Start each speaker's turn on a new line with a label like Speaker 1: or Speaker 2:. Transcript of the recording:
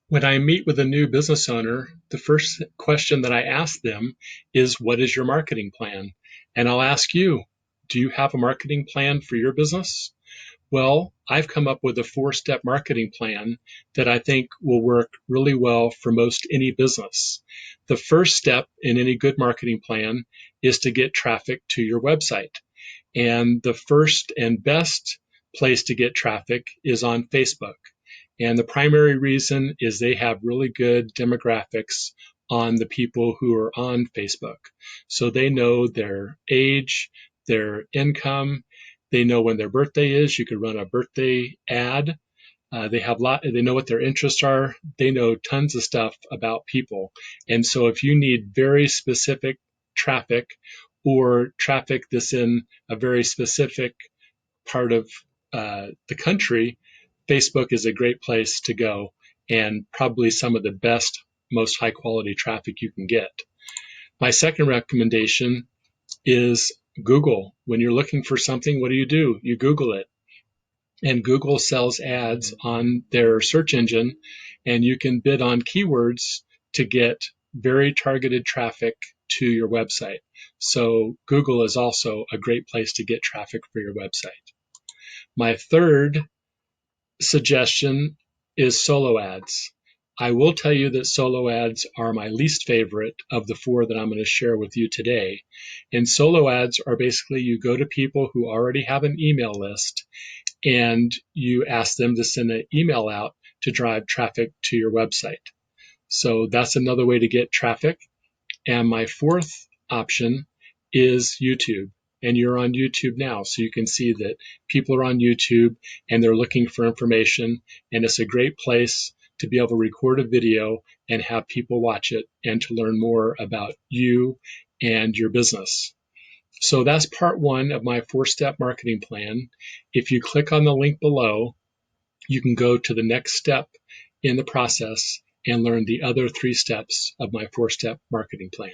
Speaker 1: When I meet with a new business owner, the first question that I ask them is, what is your marketing plan? And I'll ask you, do you have a marketing plan for your business? Well, I've come up with a 4-step marketing plan that I think will work really well for most any business. The first step in any good marketing plan is to get traffic to your website. And the first and best place to get traffic is on Facebook. And the primary reason is they have really good demographics on the people who are on Facebook. So they know their age, their income, they know when their birthday is. You could run a birthday ad. They know what their interests are. They know tons of stuff about people. And so if you need very specific traffic or traffic that's in a very specific part of the country, Facebook is a great place to go and probably some of the best, most high quality traffic you can get. My second recommendation is Google. When you're looking for something, what do? You Google it. And Google sells ads on their search engine, and you can bid on keywords to get very targeted traffic to your website. So Google is also a great place to get traffic for your website. My third suggestion is solo ads. I will tell you that solo ads are my least favorite of the 4 that I'm going to share with you today. And solo ads are basically you go to people who already have an email list and you ask them to send an email out to drive traffic to your website. So that's another way to get traffic. And my fourth option is YouTube. And you're on YouTube now, so you can see that people are on YouTube and they're looking for information. And it's a great place to be able to record a video and have people watch it and to learn more about you and your business. So that's part 1 of my 4-step marketing plan. If you click on the link below, you can go to the next step in the process and learn the other 3 steps of my 4-step marketing plan.